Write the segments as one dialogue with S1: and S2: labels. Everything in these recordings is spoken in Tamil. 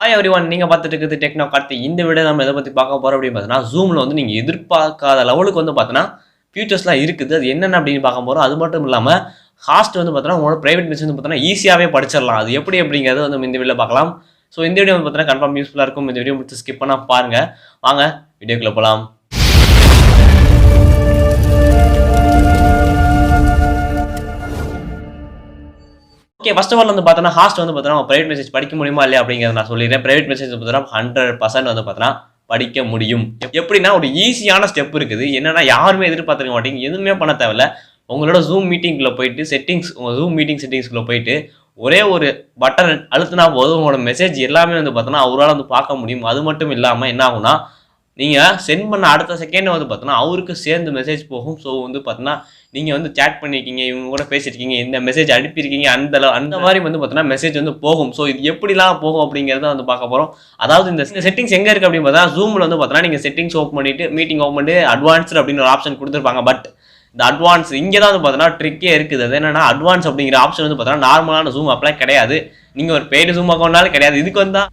S1: ஹாய் எவ்ரிவன், நீங்க பார்த்துட்டு இருக்கிறது டெக்னோ கார்த்தி. இந்த வீடியோ நம்ம எதை பத்தி பார்க்க போறோம் அப்படின்னு பார்த்தீங்கன்னா, Zoomல வந்து நீங்க எதிர்பார்க்காத லெவலுக்கு வந்து பார்த்தீங்கன்னா, ஃபியூச்சர்ஸ்லாம் இருக்குது. அது என்னென்ன அப்படின்னு பார்க்க போறோம். அது மட்டும் இல்லாம ஹாஸ்ட் வந்து பார்த்தீங்கன்னா, உங்களோட பிரைவேட் மெசேஜ் வந்து பார்த்தீங்கன்னா, ஈஸியாவே படிச்சிடலாம். அது எப்படி அப்படிங்கிறது வந்து இந்த வீடியோல பார்க்கலாம். ஸோ இந்த வீடியோ வந்து பார்த்தீங்கன்னா கன்ஃபார்ம் யூஸ்ஃபுல்லா இருக்கும். இந்த வீடியோ முடிச்சு ஸ்கிப் பண்ணா பாருங்க. வாங்க வீடியோக்குள்ள போலாம். ஓகே, ஃபர்ஸ்ட் ஆஃப் ஆல் வந்து பார்த்தோன்னா ஹாஸ்ட் வந்து பார்த்தோன்னா பிரைவேட் மெசேஜ் படிக்க முடியுமா இல்லையா அப்படிங்கிறத நான் சொல்லிடுறேன். பிரைவேட் மெசேஜ் பார்த்தோன்னா 100% வந்து பார்த்தோன்னா படிக்க முடியும். எப்படின்னா ஒரு ஈஸியான ஸ்டெப் இருக்குது. என்னன்னா யாருமே எதிர்பார்த்துக்க மாட்டீங்க, எதுவுமே பண்ண தேவையில்ல. உங்களோட ஜூம் மீட்டிங்குள்ள போயிட்டு செட்டிங்ஸ், உங்க ஜூம் மீட்டிங் செட்டிங்ஸ்குள்ள போயிட்டு ஒரே ஒரு பட்டன் அழுத்தினா போதும், உங்களோட மெசேஜ் எல்லாமே வந்து பார்த்தோன்னா அவரால் வந்து பார்க்க முடியும். அது மட்டும் இல்லாமல் என்ன ஆகும்னா, நீங்கள் சென்ட் பண்ண அடுத்த செகண்ட் வந்து பார்த்தோன்னா அவருக்கு சேர்ந்து மெசேஜ் போகும். ஸோ வந்து பார்த்தோன்னா நீங்கள் வந்து சேட் பண்ணியிருக்கீங்க, இவங்க கூட பேசியிருக்கீங்க, இந்த மெசேஜ் அனுப்பியிருக்கீங்க, அந்த மாதிரி வந்து பார்த்தோன்னா மெசேஜ் வந்து போகும். ஸோ இது எப்படிலாம் போகும் அப்படிங்கிறத வந்து பார்க்க போகிறோம். அதாவது இந்த செட்டிங்ஸ் எங்கே இருக்குது அப்படின்னு பார்த்தா, ஜூமில் வந்து பார்த்தோன்னா நீங்கள் செட்டிங்ஸ் ஓப்பன் பண்ணிட்டு மீட்டிங் ஓப்பன் பண்ணிட்டு அட்வான்ஸ்டு அப்படின்னு ஒரு ஆப்ஷன் கொடுத்துருப்பாங்க. பட் இந்த அட்வான்ஸ் இங்கே தான் வந்து பார்த்தோன்னா ட்ரிக்கே இருக்குது. அது என்னன்னா அட்வான்ஸ் அப்படிங்கிற ஆப்ஷன் வந்து பார்த்தோன்னா நார்மலான ஜூம் ஆப்லாம் கிடையாது. நீங்கள் ஒரு பெய்டு ஜூம் அக்கௌண்ட்னாலும் கிடையாது. இதுக்கு வந்தா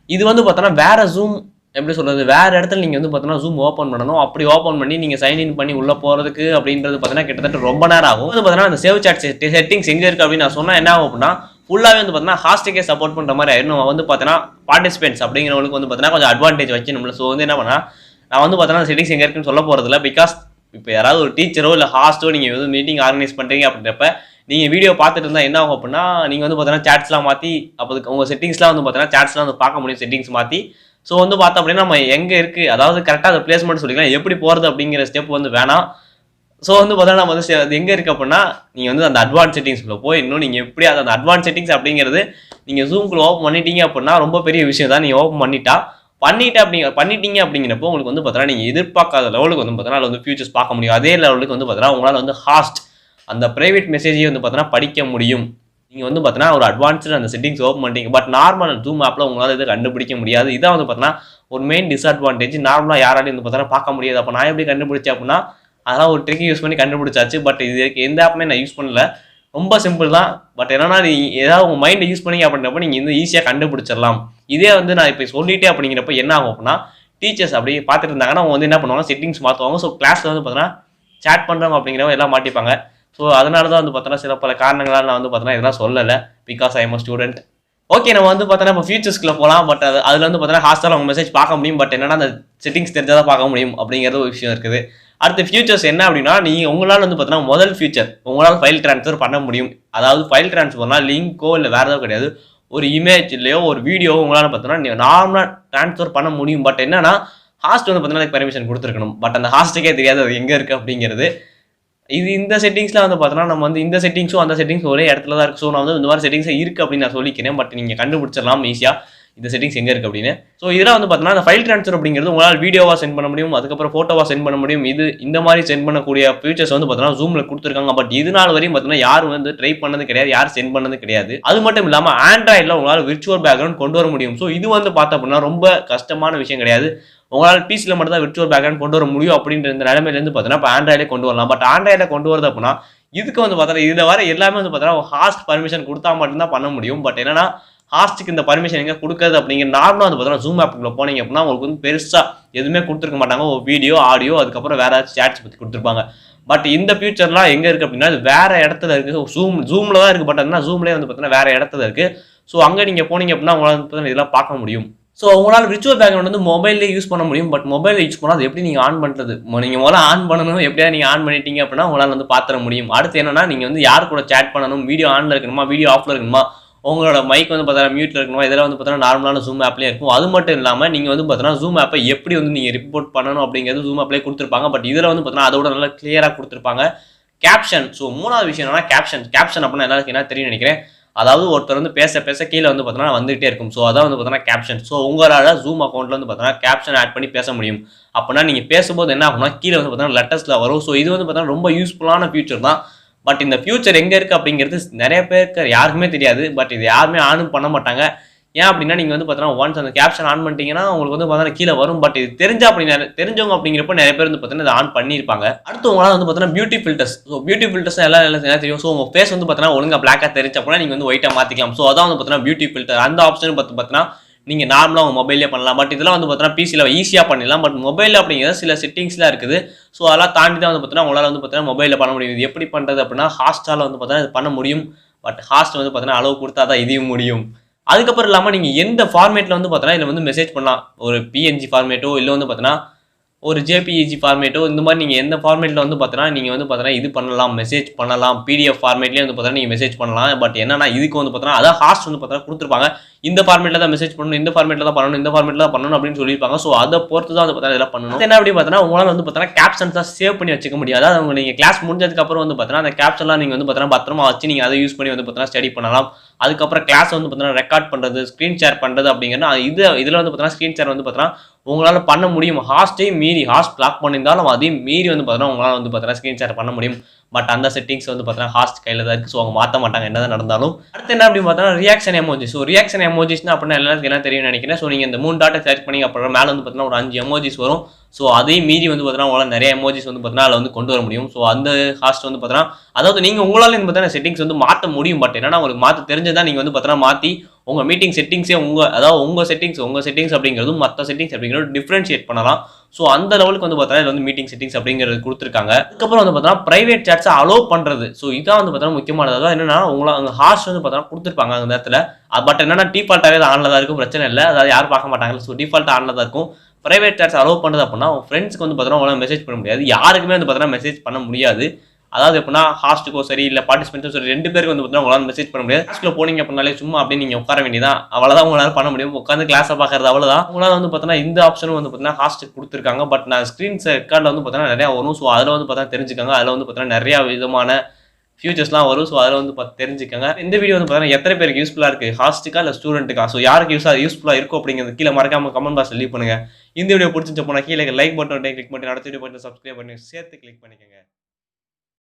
S1: இது வந்து பார்த்தோன்னா வேற ஜூம், எப்படி சொல்கிறது, வேறு இடத்துல நீங்கள் வந்து பார்த்தோன்னா ஜூம் ஓப்பன் பண்ணணும். அப்படி ஓப்பன் பண்ணி நீங்கள் சைன்இன் பண்ணி உள்ளே போகிறதுக்கு அப்படின்றது பார்த்தீங்கன்னா கிட்டத்தட்ட ரொம்ப நேரம் ஆகும். வந்து பார்த்தீங்கன்னா அந்த சேவ் சாட் செட்டிங்ஸ் எங்கே இருக்குது அப்படின்னு நான் சொன்னால் என்ன ஆகும் அப்படின்னா, ஃபுல்லாகவே வந்து பார்த்தீங்கன்னா ஹாஸ்டுக்கே சப்போர்ட் பண்ணுற மாதிரி ஆயிடும். நம்ம வந்து பார்த்தீங்கன்னா பார்ட்டிசிபென்ட்ஸ் அப்படிங்கிறவங்களுக்கு வந்து பார்த்தீங்கன்னா கொஞ்சம் அட்வான்டேஜ் வைக்கணும்ல. ஸோ வந்து என்ன பண்ணால் நான் வந்து பார்த்தீங்கன்னா செட்டிங்ஸ் எங்கே இருக்குன்னு சொல்ல போகிறதில்ல. பிகாஸ் இப்போ யாராவது ஒரு டீச்சரோ இல்லை ஹாஸ்ட்டோ நீங்கள் வந்து மீட்டிங் ஆர்கனைஸ் பண்ணுறீங்க அப்படின்றப்ப நீங்கள் வீடியோ பார்த்துட்டு இருந்தால் என்ன ஆகும் அப்படின்னா, நீங்கள் வந்து பார்த்தீங்கன்னா சாட்ஸ்லாம் மாற்றி அப்போ உங்கள் செட்டிங்ஸ்லாம் வந்து பார்த்தீங்கன்னா சாட்ஸ்லாம் வந்து பார்க்க முடியும், செட்டிங்ஸ் மாற்றி. ஸோ வந்து பார்த்தோம் அப்படின்னா நம்ம எங்கே இருக்குது, அதாவது கரெக்டாக அதை பிளேஸ்மெண்ட் சொல்லிக்கலாம், எப்படி போகிறது அப்படிங்கிற ஸ்டெப் வந்து வேணாம். ஸோ வந்து பார்த்தா நம்ம வந்து அது எங்கே இருக்குது அப்படின்னா, நீங்கள் வந்து அந்த அட்வான்ஸ் செட்டிங்ஸ்குள்ளே போய் இன்னும் நீங்கள் எப்படி அந்த அட்வான்ஸ் செட்டிங்ஸ் அப்படிங்கிறது நீங்கள் ஜூம்குள்ளே ஓப்பன் பண்ணிட்டீங்க அப்படின்னா ரொம்ப பெரிய விஷயம் தான். நீங்கள் ஓப்பன் பண்ணிட்டீங்க அப்படிங்கிறப்போ உங்களுக்கு வந்து பார்த்தீங்கன்னா நீங்கள் எதிர்பார்க்காத லெவலுக்கு வந்து பார்த்தீங்கன்னா அதில் வந்து ஃபியூச்சர்ஸ் பார்க்க முடியும். அதே லெவலுக்கு வந்து பார்த்தீங்கன்னா உங்களால் வந்து ஹாஸ்ட் அந்த ப்ரைவேட் மெசேஜையும் வந்து பார்த்தீங்கன்னா படிக்க முடியும். நீங்கள் வந்து பார்த்தீங்கன்னா ஒரு அட்வான்ஸ்டு அந்த செட்டிங்ஸ் ஓப்பன் பண்ணிட்டீங்க. பட் நார்மல் ஜூம் ஆப்பில் உங்களால் இதை கண்டுபிடிக்க முடியாது. இதான் வந்து பார்த்தீங்கன்னா ஒரு மெயின் டிஸ்அட்வான்டேஜ். நார்மலாக யாராலையும் வந்து பார்த்தீங்கன்னா பார்க்க முடியாது. அப்போ நான் எப்படி கண்டுபிடிச்சேன் அப்படின்னா, அதெல்லாம் ஒரு ட்ரிக் யூஸ் பண்ணி கண்டுபிடிச்சாச்சு. பட் இது எந்த ஆப்புமே நான் யூஸ் பண்ணல. ரொம்ப சிம்பிள் தான். பட் என்னன்னா நீ ஏதாவது உங்கள் மைண்டை யூஸ் பண்ணி அப்படின்றப்ப நீங்கள் வந்து ஈஸியாக கண்டுபிடிச்சிடலாம். இதே வந்து நான் இப்போ சொல்லிட்டே அப்படிங்கிறப்ப என்ன ஆகும் அப்படின்னா, டீச்சர்ஸ் அப்படியே பார்த்துட்டு இருந்தாங்கன்னா அவங்க வந்து என்ன பண்ணுவாங்க, செட்டிங்ஸ் மாற்றுவாங்க. ஸோ கிளாஸில் வந்து பார்த்தீங்கன்னா சேட் பண்ணுறவங்க அப்படிங்கிறவங்க எல்லாம் மாட்டிப்பாங்க. ஸோ அதனால தான் வந்து பார்த்தோன்னா சில பல காரணங்களால் நான் வந்து பார்த்தோன்னா இதெல்லாம் சொல்லலை. Because I am a student. Okay, நம்ம வந்து பார்த்தோன்னா இப்போ ஃபியூச்சர்ஸ்க்குள்ள போகலாம். பட் அதில் வந்து பார்த்தோன்னா ஹாஸ்டல் அவங்க மெசேஜ் பார்க்க முடியும். பட் என்னன்னா அந்த செட்டிங்ஸ் தெரிஞ்சால் தான் பார்க்க முடியும் அப்படிங்கிறது ஒரு விஷயம் இருக்குது. அடுத்த ஃபியூச்சர்ஸ் என்ன அப்படின்னா, நீங்கள் உங்களால் வந்து பார்த்தோன்னா முதல் ஃபியூச்சர் உங்களால் ஃபைல் ட்ரான்ஸ்ஃபர் பண்ண முடியும். அதாவது ஃபைல் ட்ரான்ஸ்ஃபர்னால் லிங்கோ இல்லை வேறு ஏதோ கிடையாது, ஒரு இமேஜ் இல்லையோ ஒரு வீடியோ உங்களால் பார்த்தோன்னா நீங்கள் நார்மலாக ட்ரான்ஸ்ஃபர் பண்ண முடியும். பட் என்னன்னா ஹாஸ்ட் வந்து பார்த்தோன்னா அதுக்கு பர்மிஷன் கொடுத்துருக்கணும். பட் அந்த ஹாஸ்ட்டுக்கே தெரியாது அது எங்கே இருக்குது அப்படிங்கிறது. இது இந்த செட்டிங்ஸ்லாம் வந்து பார்த்தோன்னா நம்ம வந்து இந்த செட்டிங்ஸும் அந்த செட்டிங்ஸ் ஒரே இடத்துல தான் இருக்குது. ஸோ நான் வந்து இந்த மாதிரி செட்டிங்ஸே இருக்குது அப்படின்னு நான் சொல்லிக்கிறேன். பட் நீங்கள் கண்டுபிடிச்சிடலாம் ஈஸியாக இந்த செட்டிங்ஸ் எங்கே இருக்குது அப்படின்னு. ஸோ இதெல்லாம் வந்து பார்த்தோன்னா அந்த ஃபைல் ட்ரான்ஸ்ஃபர் அப்படிங்கிறது உங்களால் வீடியோவாக சென்ட் பண்ண முடியும், அதுக்கப்புறம் ஃபோட்டோவாக சென்ட் பண்ண முடியும். இந்த மாதிரி சென்ட் பண்ணக்கூடிய ஃபியூச்சர்ஸ் வந்து பார்த்தோன்னா ஜூமில் கொடுத்துருக்காங்க. பட் இது நாள் வரையும் பார்த்தோன்னா யாரும் வந்து ட்ரை பண்ணது கிடையாது, யாரும் சென்ட் பண்ணது கிடையாது. அது மட்டும் இல்லாமல் ஆண்ட்ராய்டில் உங்களால் விர்ச்சுவல் பேக்ரவுண்ட் கொண்டு வர முடியும். ஸோ இது வந்து பார்த்தோம் அப்படின்னா ரொம்ப கஷ்டமான விஷயம் கிடையாது. உங்களால் பிசியில் மட்டும் தான் விர்ச்சுவல் பேக்ரவுண்ட் கொண்டு வர முடியும் அப்படின்ற இந்த நிலைமையிலேருந்து பார்த்தோன்னா இப்போ ஆண்ட்ராய்டில் கொண்டு வரலாம். பட் ஆண்ட்ராய்டில் கொண்டு வரது அப்படின்னா இதுக்கு வந்து பார்த்தோன்னா இதில் வர எல்லாமே வந்து பார்த்தோன்னா ஹாஸ்ட் பர்மிஷன் கொடுத்தா மட்டும்தான் பண்ண முடியும். பட் என்னன்னா ஹாஸ்ட்டுக்கு இந்த பர்மிஷன் எங்கே கொடுக்குறது அப்படிங்கிற நார்மலாக வந்து பார்த்தோன்னா ஜூம் ஆப்புக்குள்ள போனீங்க அப்படின்னா உங்களுக்கு வந்து பெருசாக எதுவுமே கொடுத்துருக்க மாட்டாங்க. ஒரு வீடியோ, ஆடியோ, அதுக்கப்புறம் வேறு ஏதாச்சும் சேட்ஸ் பற்றி கொடுத்துருப்பாங்க. பட் இந்த ஃபியூச்சர்லாம் எங்கே இருக்குது அப்படின்னா அது வேறு இடத்துல இருக்குது. ஜூமில் தான் இருக்குது. பட் ஆனால் ஜூம்லேயே வந்து பார்த்தோன்னா வேறு இடத்துல இருக்குது. ஸோ அங்கே நீங்கள் போனீங்க அப்படின்னா உங்களால் வந்து பார்த்தோன்னா இதெல்லாம் பார்க்க முடியும். ஸோ உங்களால் விர்ச்சுவல் பேக்ரவுண்ட் வந்து மொபைல்லே யூஸ் பண்ண முடியும். பட் மொபைலில் யூஸ் பண்ணால் அது எப்படி நீங்கள் ஆன் பண்ணுறது, நீங்கள் முதல்ல ஆன் பண்ணணும். எப்படியா நீங்கள் ஆன் பண்ணிட்டீங்க அப்படின்னா உங்களால் வந்து பார்த்துட முடியும். அடுத்து என்னன்னா நீங்கள் வந்து யார் கூட சேட் பண்ணணும், வீடியோ ஆனில் இருக்கணுமா, வீடியோ ஆஃபில் இருக்கணுமா, உங்களோட மைக் வந்து பார்த்தா மியூட்டில் இருக்கணுமா, இதெல்லாம் வந்து பார்த்தோன்னா நார்மலான ஜூம் ஆப்லேயே இருக்கும். அது மட்டும் இல்லாமல் நீங்கள் வந்து பார்த்தோன்னா ஜூம் ஆப்பை எப்படி வந்து நீங்கள் ரிப்போர்ட் பண்ணணும் அப்படிங்கிறது ஜூம் ஆப்லேயே கொடுத்துருப்பாங்க. பட் இதில் வந்து பார்த்தோன்னா அதோட நல்லா கிளியராக கொடுத்துருப்பாங்க. கேப்ஷன். ஸோ மூணாவது விஷயம் என்னன்னா கேப்ஷன் அப்படின்னா எல்லாருக்கும் என்ன தெரியும் நினைக்கிறேன். அதாவது ஒருத்தர் வந்து பேச கீழே வந்து பார்த்தோன்னா வந்துகிட்டே இருக்கும். ஸோ அதான் வந்து பார்த்தோன்னா கேப்ஷன். ஸோ உங்களால் ஜூம் அக்கௌண்ட்டில் வந்து பார்த்தோன்னா கேப்ஷன் ஆட் பண்ணி பேச முடியும். அப்படின்னா நீங்கள் பேசும்போது என்ன ஆகும்னா கீழே வந்து பார்த்தோன்னா லெட்டர்ஸில் வரும். ஸோ இது வந்து பார்த்தோன்னா ரொம்ப யூஸ்ஃபுல்லான ஃபியூச்சர் தான். பட் இந்த ஃபியூச்சர் எங்கே இருக்குது அப்படிங்கிறது நிறைய பேருக்கு யாருக்குமே தெரியாது. பட் இது யாருமே ஆனும் பண்ண மாட்டாங்க. ஏன் அப்படின்னா நீங்கள் வந்து பார்த்தோன்னா ஒன்ஸ் அந்த கேப்ஷன் ஆன் பண்ணிட்டீங்கன்னா உங்களுக்கு வந்து பார்த்தோன்னா கீழே வரும். பட் இது தெரிஞ்சவங்க அப்படிங்கிறப்ப நிறைய பேர் வந்து பார்த்தோன்னா இதை ஆன் பண்ணியிருப்பாங்க. அடுத்து உங்களால் வந்து பார்த்தோன்னா beauty filters. So beauty filters எல்லாம் என்ன தெரியும். ஸோ உங்கள் ஃபேஸ் வந்து பார்த்தோன்னா ஒழுங்காக பிளாக்காக தெரிஞ்ச அப்படின்னா நீங்கள் வந்து ஒயிட்டாக மாற்றிக்கலாம். ஸோ அதான் வந்து பார்த்தோன்னா பியூட்டி ஃபில்டர். அந்த ஆப்ஷன் பார்த்தோன்னா நீங்கள் நார்மலாக உங்கள் மொபைலே பண்ணலாம். பட் இதெல்லாம் வந்து பார்த்தீங்கன்னா பிசியில் ஈஸியாக பண்ணிடலாம். பட் மொபைல் அப்படிங்கிறது சில செட்டிங்ஸ்லாம் இருக்குது. ஸோ அதெல்லாம் தாண்டி தான் வந்து பார்த்தீங்கன்னா உங்களால் வந்து பார்த்தீங்கன்னா மொபைலில் பண்ண முடியும். இது எப்படி பண்ணுறது அப்படின்னா ஹாஸ்டால் வந்து பார்த்தீங்கன்னா இது பண்ண முடியும். பட் ஹாஸ்ட் வந்து பார்த்தீங்கன்னா அளவு கொடுத்தா தான் இதையும் முடியும். அதுக்கப்புறம் இல்லாமல் நீங்கள் எந்த ஃபார்மேட்டில் வந்து பார்த்தீங்கன்னா இதில் வந்து மெசேஜ் பண்ணலாம். ஒரு பிஎன்ஜி ஃபார்மேட்டோ இல்லை வந்து பார்த்தீங்கன்னா ஒரு ஜேபிஇஜி ஃபார்மேட்டோ இந்த மாதிரி நீங்கள் எந்த ஃபார்மேட்டில் வந்து பார்த்தீங்கன்னா நீங்கள் வந்து பார்த்தீங்கன்னா இது பண்ணலாம், மெசேஜ் பண்ணலாம். பிடிஎஃப் ஃபார்மேட்லேயே வந்து பார்த்தீங்கன்னா நீங்கள் மெசேஜ் பண்ணலாம். பட் என்னன்னா இதுக்கு வந்து பார்த்தீங்கன்னா அதான் ஹாஸ்ட் வந்து பார்த்தீங்கன்னா கொடுத்துருப்பாங்க. இந்த ஃபார்மேட்டில் தான் மெசேஜ் பண்ணணும், இந்த ஃபார்மேட்டில் தான் பண்ணணும், இந்த ஃபார்மேட்டில் தான் பண்ணணும் அப்படின்னு சொல்லியிருப்பாங்க. ஸோ அதை பொறுத்து தான் வந்து பார்த்தீங்கன்னா இதெல்லாம் பண்ணணும். என்ன அப்படி பார்த்தீங்கன்னா உங்களால் வந்து பார்த்தீங்கன்னா கேப்ஷன்ஸ் தான் சேவ் பண்ணி வச்சுக்க முடியாது. அதாவது அவங்க நீங்கள் கிளாஸ் முடிஞ்சதுக்கப்புறம் வந்து பார்த்தீங்கன்னா அந்த கேப்ஷன்லாம் நீங்கள் வந்து பார்த்தீங்கன்னா பத்திரமா வச்சு நீங்கள் அதை யூஸ் பண்ணி வந்து பார்த்தீங்கன்னா ஸ்டடி பண்ணலாம். அதுக்கப்புறம் கிளாஸ் வந்து பார்த்தீங்கன்னா ரெக்கார்ட் பண்ணுறது, ஸ்க்ரீன் ஷேர் பண்ணுறது அப்படிங்கிறது இதில் வந்து பார்த்தீங்கன்னா ஸ்க்ரீன் ஷேர் வந்து பார்த்தீங்கன்னா உங்களால் பண்ண முடியும். ஹாஸ்ட்டையும் மீறி ஹாஸ்ட் பிளாக் பண்ணியிருந்தாலும் அதையும் மீறி வந்து பார்த்தீங்கன்னா உங்களால் வந்து பார்த்தீங்கன்னா ஸ்க்ரீன் ஷேர் பண்ண முடியும். பட் அந்த செட்டிங்ஸ் வந்து பார்த்தீங்கன்னா ஹாஸ்ட் கையில் தான் இருக்குது. ஸோ அவங்க மாற்ற மாட்டாங்க என்னதான் நடந்தாலும். அடுத்து என்ன அப்படின்னு பார்த்தீங்கன்னா ரியாக்ஷன் எமோஜி. ஸோ ரியாக்ஷன் எமோஜிஸ்னா அப்படின்னா எல்லாருக்கும் என்ன தெரியும் நினைக்கிறேன். ஸோ நீங்கள் இந்த 3 டாட்டை செலக்ட் பண்ணி அப்புறம் மேலே வந்து பார்த்தீங்கன்னா ஒரு 5 எமோஜிஸ் வரும். ஸோ அதையும் மீறி வந்து பார்த்தீங்கன்னா உங்களால் நிறைய எமோஜிஸ் வந்து பார்த்தீங்கன்னா அதில் வந்து கொண்டு வர முடியும். ஸோ அந்த ஹாஸ்ட் வந்து பார்த்தீங்கன்னா அதாவது நீங்கள் உங்களால் வந்து பார்த்தீங்கன்னா செட்டிங்ஸ் வந்து மாற்ற முடியும். பட் என்னன்னா உங்களுக்கு மாற்ற தெரிஞ்சதான் நீங்கள் வந்து பார்த்தீங்கன்னா மாற்றி உங்கள் மீட்டிங் செட்டிங்ஸே அதாவது உங்கள் செட்டிங்ஸ் அப்படிங்கிறதும் மற்ற செட்டிங்ஸ் அப்படிங்கிறது டிஃப்ரென்ஷியேட் பண்ணலாம். ஸோ அந்த லெவலுக்கு வந்து பார்த்தீங்கன்னா இது வந்து மீட்டிங் செட்டிங்ஸ் அப்படிங்கிறது கொடுத்துருக்காங்க. அதுக்கப்புறம் வந்து பார்த்தீங்கன்னா பிரைவேட் சாட்ஸை அலோவ் பண்ணுறது. ஸோ இதான் வந்து பார்த்தீங்கன்னா முக்கியமானது. அதாவது என்னன்னா உங்களை அங்கே ஹாஸ்ட் வந்து பார்த்தீங்கன்னா கொடுத்துருப்பாங்க அந்த நேரத்தில். பட் என்னன்னா டிஃபால்ட்டாகவே அது ஆனில் தான் இருக்கும், பிரச்சனை இல்லை. அதாவது யாரும் பார்க்க மாட்டாங்க. ஸோ டிஃபால்ட்டாக ஆனில் தான் இருக்கும். பிரைவேட் சாட்ஸ் அலோவ் பண்ணுறது அப்படின்னா உங்கள் ஃப்ரெண்ட்ஸ்க்கு வந்து பார்த்தீங்கன்னா உங்களால் மெசேஜ் பண்ண முடியாது. யாருக்குமே வந்து பார்த்தீங்கன்னா மெசேஜ் பண்ண முடியாது. அதாவது எப்படின்னா ஹாஸ்ட்டுக்கோ சரி இல்லை பார்ட்டிசிபென்ட்ஸும் சரி 2 பேருக்கு வந்து பார்த்தீங்கன்னா உங்களால் மெசேஜ் பண்ண முடியாது. கிளாஸ்க்குள்ள போனீங்க அப்படின்னாலே சும்மா அப்படியே நீங்கள் உட்கார வேண்டியதான். அவ்வளோதான் உங்களால் பண்ண முடியும். உட்காந்து கிளாஸை பார்க்கறது அவ்வளோதான். உங்களால் வந்து பார்த்தீங்கன்னா இந்த ஆப்ஷனும் வந்து பார்த்தீங்கன்னா ஹாஸ்ட்டுக்கு கொடுத்துருக்காங்க. பட் நான் ஸ்க்ரீன் ரெக்கார்டில் வந்து பார்த்தீங்கன்னா நிறையா வரும். ஸோ அதில் வந்து பார்த்தீங்கன்னா தெரிஞ்சுக்காங்க. அதில் வந்து பார்த்தீங்கன்னா நிறையா விதமான ஃபியூச்சர்ஸ்லாம் வரும். ஸோ அதில் வந்து பார்த்து தெரிஞ்சுக்கங்க. இந்த வீடியோ வந்து பார்த்தீங்கன்னா எத்தனை பேருக்கு யூஸ்ஃபுல்லாக இருக்குது, ஹாஸ்ட்டுக்கா இல்லை ஸ்டூடெண்ட்டுக்கா? ஸோ யாருக்கு யூஸ்ஃபுல்லாக இருக்கும் அப்படிங்கிறது கீழே மறக்காம கமெண்ட் பாக்ஸில் லீவ் பண்ணுங்கள். இந்த வீடியோ பிடிச்சிருந்துச்சு போனால் கீழே லைக் பட்டன் கிளிக் பண்ணி அடுத்த வீடியோ பண்ணி சப்ஸ்கிரைப் பண்ணி சேர்த்து கிளிக் பண்ணிக்கோங்க.